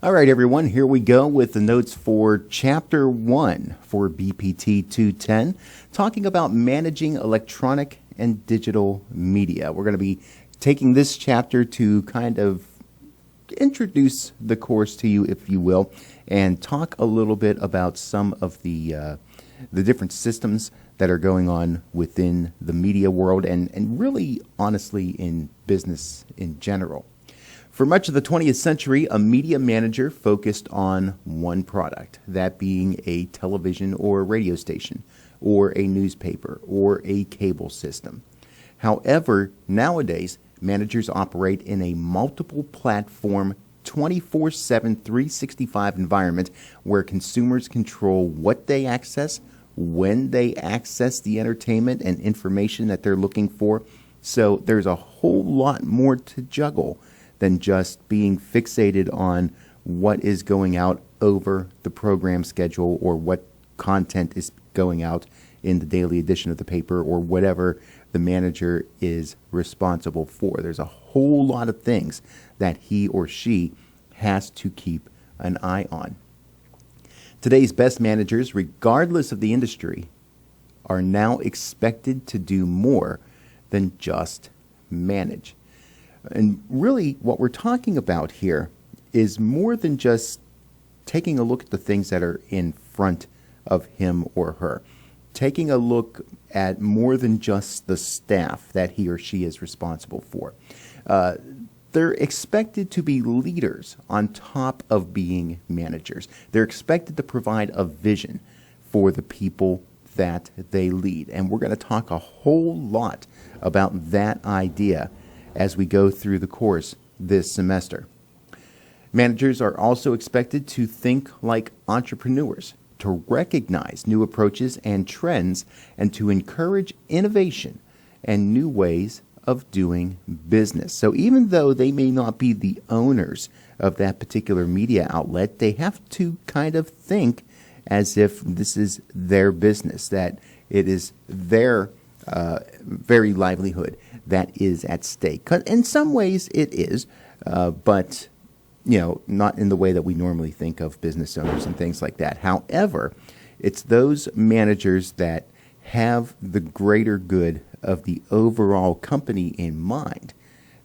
All right, everyone, here we go with the notes for Chapter 1 for BPT 210, talking about managing electronic and digital media. We're going to be taking this chapter to kind of introduce the course to you, if you will, and talk a little bit about some of the different systems that are going on within the media world and really, honestly, in business in general. For much of the 20th century, a media manager focused on one product, that being a television or radio station, or a newspaper, or a cable system. However, nowadays, managers operate in a multiple platform 24/7, 365 environment where consumers control what they access, when they access the entertainment and information that they're looking for. So there's a whole lot more to juggle than just being fixated on what is going out over the program schedule or what content is going out in the daily edition of the paper or whatever the manager is responsible for. There's a whole lot of things that he or she has to keep an eye on. Today's best managers, regardless of the industry, are now expected to do more than just manage. And really, what we're talking about here is more than just taking a look at the things that are in front of him or her. Taking a look at more than just the staff that he or she is responsible for. They're expected to be leaders on top of being managers. They're expected to provide a vision for the people that they lead. And we're going to talk a whole lot about that idea as we go through the course this semester. Managers are also expected to think like entrepreneurs, to recognize new approaches and trends, and to encourage innovation and new ways of doing business. So even though they may not be the owners of that particular media outlet, they have to kind of think as if this is their business, that it is their very livelihood that is at stake. In some ways it is, but not in the way that we normally think of business owners and things like that. However, it's those managers that have the greater good of the overall company in mind,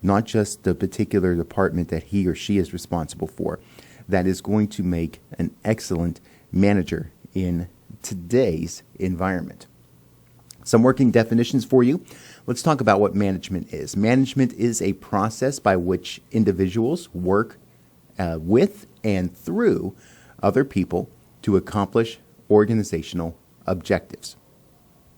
not just the particular department that he or she is responsible for, that is going to make an excellent manager in today's environment. Some working definitions for you. Let's talk about what management is. Management is a process by which individuals work with and through other people to accomplish organizational objectives.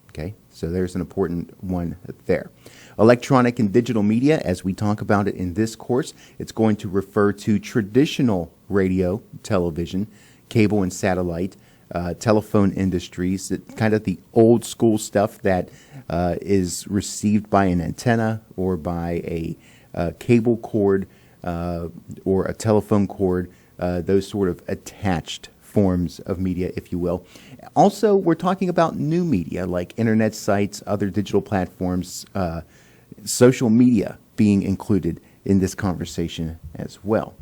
Okay, so there's an important one there. Electronic and digital media, as we talk about it in this course, it's going to refer to traditional radio, television, cable and satellite, telephone industries, kind of the old school stuff that is received by an antenna or by a cable cord or a telephone cord, those sort of attached forms of media, if you will. Also, we're talking about new media like internet sites, other digital platforms, social media being included in this conversation as well.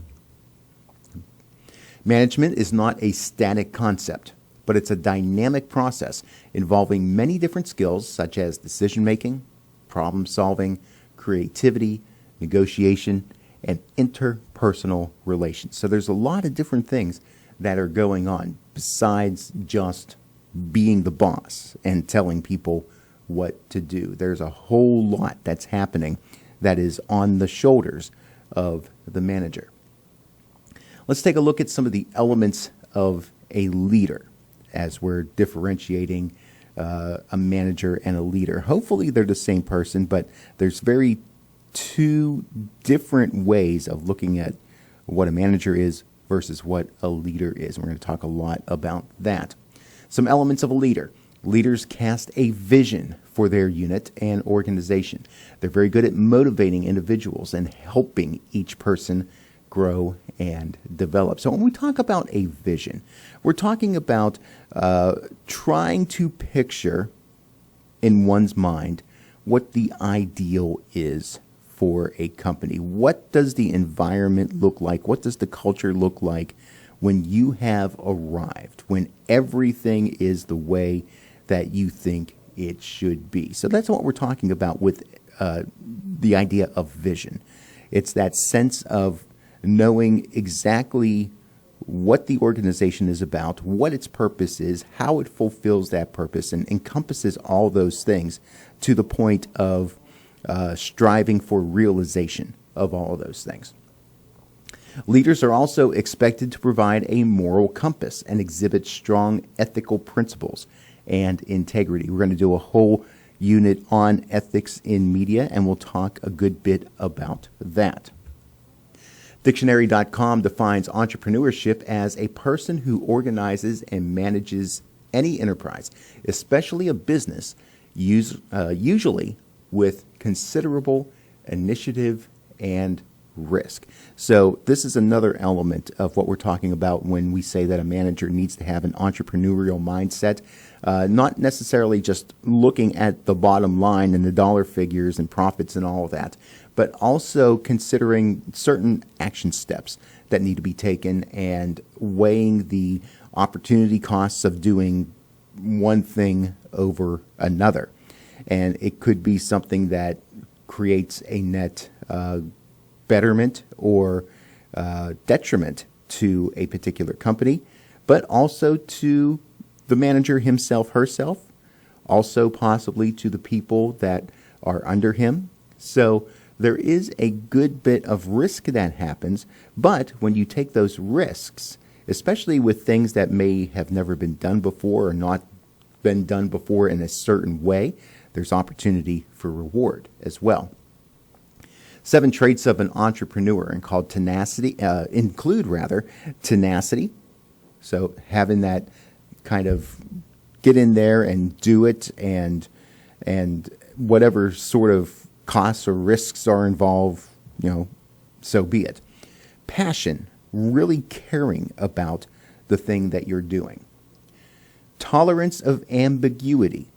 Management is not a static concept, but it's a dynamic process involving many different skills such as decision-making, problem-solving, creativity, negotiation, and interpersonal relations. So there's a lot of different things that are going on besides just being the boss and telling people what to do. There's a whole lot that's happening that is on the shoulders of the manager. Let's take a look at some of the elements of a leader as we're differentiating a manager and a leader. Hopefully they're the same person, but there's two different ways of looking at what a manager is versus what a leader is. And we're going to talk a lot about that. Some elements of a leader. Leaders cast a vision for their unit and organization. They're very good at motivating individuals and helping each person grow and develop. So when we talk about a vision, we're talking about trying to picture in one's mind what the ideal is for a company? What does the environment look like? What does the culture look like when you have arrived, when everything is the way that you think it should be? So that's what we're talking about with the idea of vision. It's that sense of knowing exactly what the organization is about, what its purpose is, how it fulfills that purpose, and encompasses all those things to the point of striving for realization of all of those things. Leaders are also expected to provide a moral compass and exhibit strong ethical principles and integrity. We're going to do a whole unit on ethics in media, and we'll talk a good bit about that. Dictionary.com defines entrepreneurship as a person who organizes and manages any enterprise, especially a business, usually with considerable initiative and risk. So this is another element of what we're talking about when we say that a manager needs to have an entrepreneurial mindset, not necessarily just looking at the bottom line and the dollar figures and profits and all of that, but also considering certain action steps that need to be taken and weighing the opportunity costs of doing one thing over another. And it could be something that creates a net betterment or detriment to a particular company, but also to the manager himself, herself, also possibly to the people that are under him. So there is a good bit of risk that happens, but when you take those risks, especially with things that may have never been done before or not been done before in a certain way, there's opportunity for reward as well. 7 traits of an entrepreneur include tenacity. So having that kind of get in there and do it, and whatever sort of costs or risks are involved, so be it. Passion, really caring about the thing that you're doing. Tolerance of ambiguity.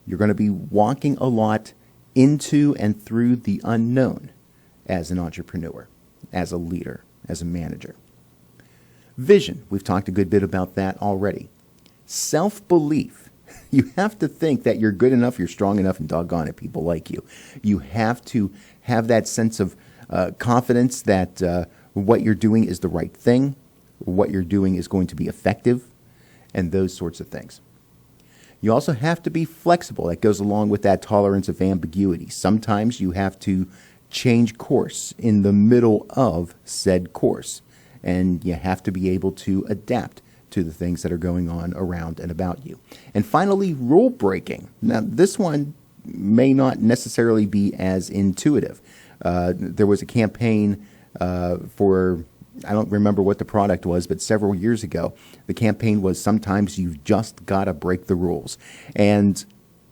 You're going to be walking a lot into and through the unknown as an entrepreneur, as a leader, as a manager. Vision. We've talked a good bit about that already. Self-belief. You have to think that you're good enough, you're strong enough, and doggone it, people like you. You have to have that sense of confidence that what you're doing is the right thing, what you're doing is going to be effective, and those sorts of things. You also have to be flexible. That goes along with that tolerance of ambiguity. Sometimes you have to change course in the middle of said course, and you have to be able to adapt to the things that are going on around and about you. And finally, rule breaking. Now, this one may not necessarily be as intuitive. There was a campaign for, I don't remember what the product was, but several years ago, the campaign was sometimes you've just got to break the rules. And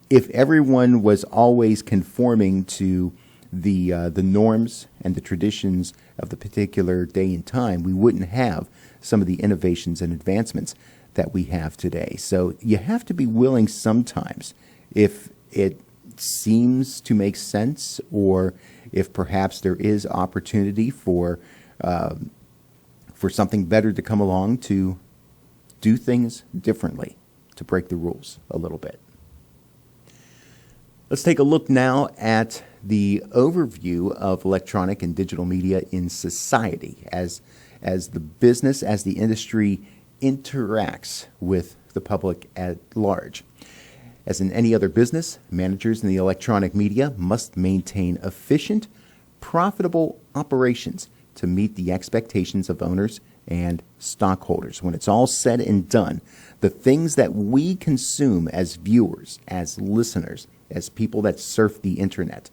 if everyone was always conforming to the norms and the traditions of the particular day and time, we wouldn't have some of the innovations and advancements that we have today. So you have to be willing sometimes, if it seems to make sense, or if perhaps there is opportunity for something better to come along, to do things differently, to break the rules a little bit. Let's take a look now at the overview of electronic and digital media in society as the business, as the industry interacts with the public at large. As in any other business, managers in the electronic media must maintain efficient, profitable operations to meet the expectations of owners and stockholders. When it's all said and done, the things that we consume as viewers, as listeners, as people that surf the internet,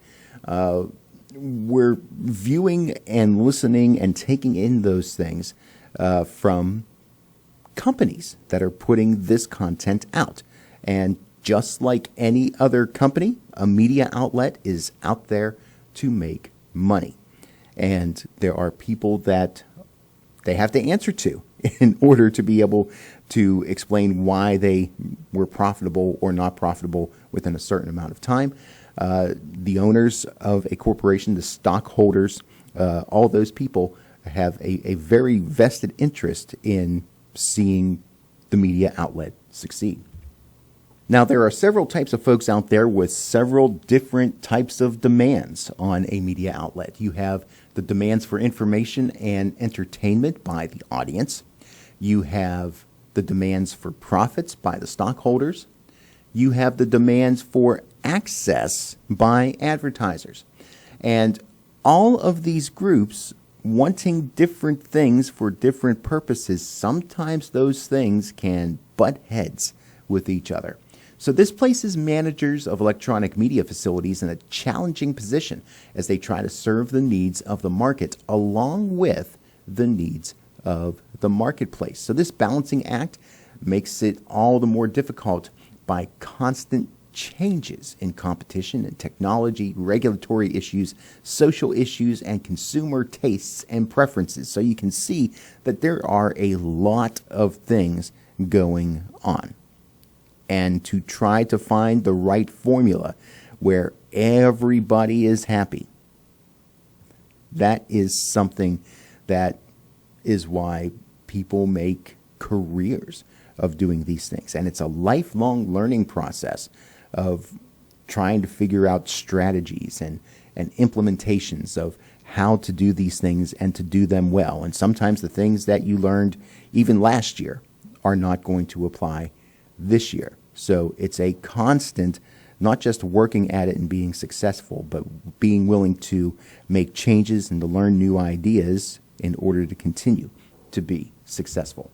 we're viewing and listening and taking in those things from companies that are putting this content out. And just like any other company, a media outlet is out there to make money. And there are people that they have to answer to in order to be able to explain why they were profitable or not profitable within a certain amount of time. The owners of a corporation, the stockholders, all those people have a very vested interest in seeing the media outlet succeed. Now, there are several types of folks out there with several different types of demands on a media outlet. You have the demands for information and entertainment by the audience. You have the demands for profits by the stockholders. You have the demands for access by advertisers. And all of these groups wanting different things for different purposes, sometimes those things can butt heads with each other. So this places managers of electronic media facilities in a challenging position as they try to serve the needs of the market along with the needs of the marketplace. So this balancing act makes it all the more difficult by constant changes in competition and technology, regulatory issues, social issues, and consumer tastes and preferences. So you can see that there are a lot of things going on. And to try to find the right formula where everybody is happy, that is something that is why people make careers of doing these things. And it's a lifelong learning process of trying to figure out strategies and implementations of how to do these things and to do them well. And sometimes the things that you learned even last year are not going to apply this year. So it's a constant, not just working at it and being successful, but being willing to make changes and to learn new ideas in order to continue to be successful.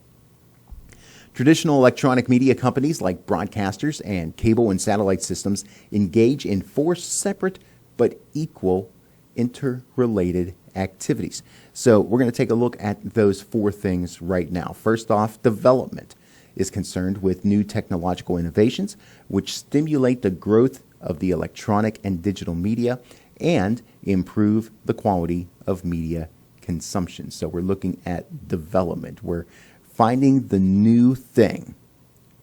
Traditional electronic media companies like broadcasters and cable and satellite systems engage in 4 separate but equal interrelated activities. So we're going to take a look at those 4 things right now. First off, development is concerned with new technological innovations which stimulate the growth of the electronic and digital media and improve the quality of media consumption. So we're looking at development. We're finding the new thing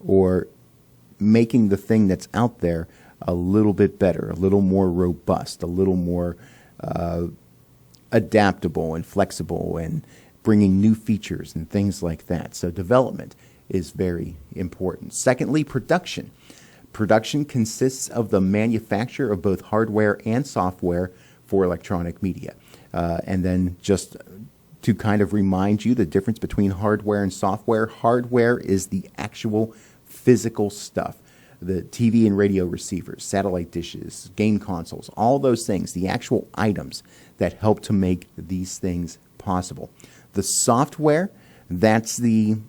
or making the thing that's out there a little bit better, a little more robust, a little more adaptable and flexible, and bringing new features and things like that. So development is very important. Secondly, production. Production consists of the manufacture of both hardware and software for electronic media. And then just to kind of remind you the difference between hardware and software, hardware is the actual physical stuff. The TV and radio receivers, satellite dishes, game consoles, all those things, the actual items that help to make these things possible. The software, that's the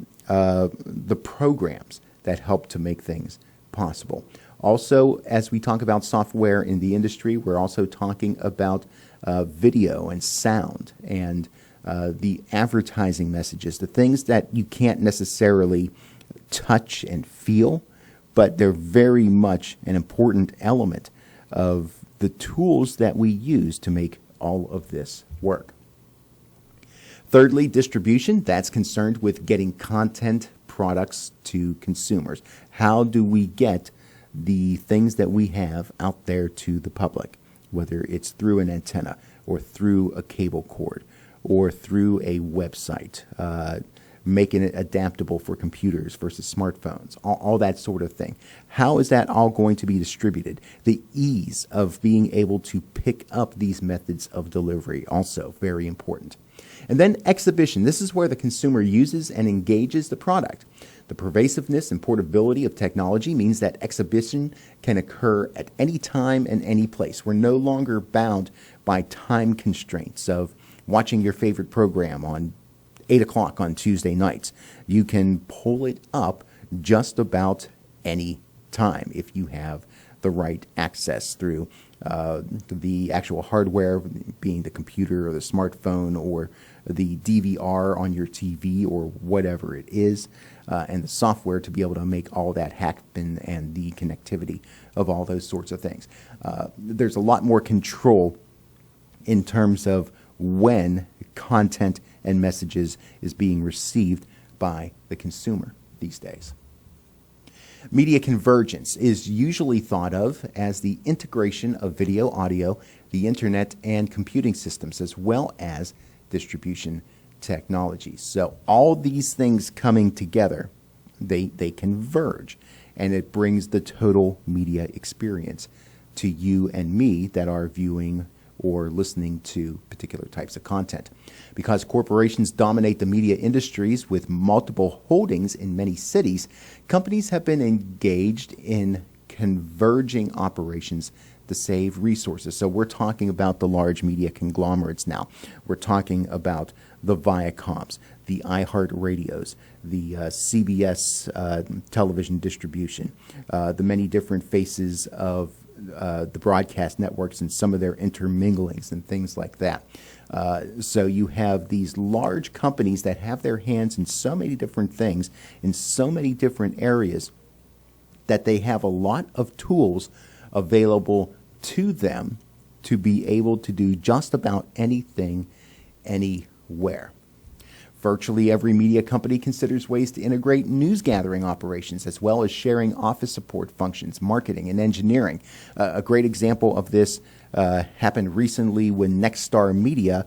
programs that help to make things possible. Also, as we talk about software in the industry, we're also talking about video and sound and the advertising messages, the things that you can't necessarily touch and feel, but they're very much an important element of the tools that we use to make all of this work. Thirdly, distribution. That's concerned with getting content products to consumers. How do we get the things that we have out there to the public, whether it's through an antenna or through a cable cord or through a website, making it adaptable for computers versus smartphones, all that sort of thing. How is that all going to be distributed? The ease of being able to pick up these methods of delivery, also very important. And then exhibition. This is where the consumer uses and engages the product. The pervasiveness and portability of technology means that exhibition can occur at any time and any place. We're no longer bound by time constraints of watching your favorite program on 8 o'clock on Tuesday nights. You can pull it up just about any time if you have the right access through the actual hardware, being the computer or the smartphone or the DVR on your TV or whatever it is, and the software to be able to make all that happen and the connectivity of all those sorts of things. There's a lot more control in terms of when content and messages is being received by the consumer these days. Media convergence is usually thought of as the integration of video, audio, the internet, and computing systems, as well as distribution technologies. So all these things coming together, they converge, and it brings the total media experience to you and me that are viewing or listening to particular types of content. Because corporations dominate the media industries with multiple holdings in many cities, companies have been engaged in converging operations to save resources. So we're talking about the large media conglomerates now. We're talking about the Viacoms, the iHeartRadios, the CBS television distribution, the many different faces of the broadcast networks and some of their interminglings and things like that. So you have these large companies that have their hands in so many different things, in so many different areas, that they have a lot of tools available to them to be able to do just about anything, anywhere. Virtually every media company considers ways to integrate news gathering operations as well as sharing office support functions, marketing, and engineering. A great example of this happened recently when Nexstar Media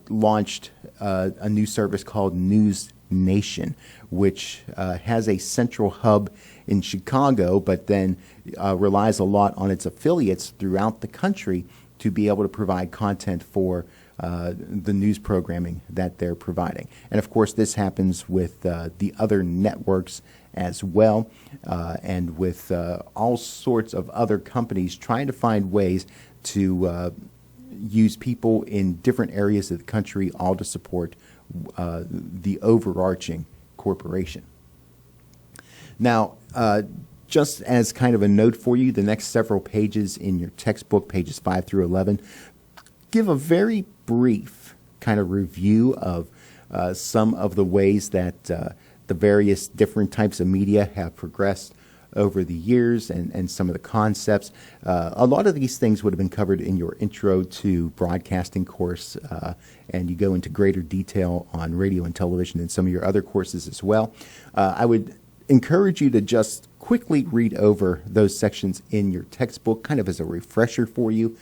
launched a new service called News Nation, which has a central hub in Chicago, but then relies a lot on its affiliates throughout the country to be able to provide content for the news programming that they're providing. And of course, this happens with the other networks as well, and with all sorts of other companies trying to find ways to use people in different areas of the country, all to support the overarching corporation. Now, just as kind of a note for you, the next several pages in your textbook, pages 5 through 11, give a very brief kind of review of some of the ways that the various different types of media have progressed over the years, and some of the concepts. A lot of these things would have been covered in your Intro to Broadcasting course, and you go into greater detail on radio and television in some of your other courses as well. I would encourage you to just quickly read over those sections in your textbook, kind of as a refresher for you.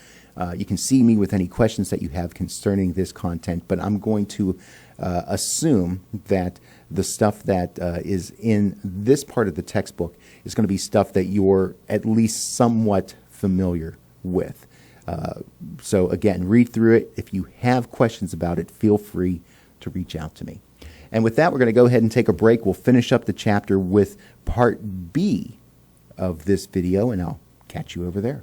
You can see me with any questions that you have concerning this content, but I'm going to assume that the stuff that is in this part of the textbook is going to be stuff that you're at least somewhat familiar with. So again, read through it. If you have questions about it, feel free to reach out to me. And with that, we're going to go ahead and take a break. We'll finish up the chapter with part B of this video, and I'll catch you over there.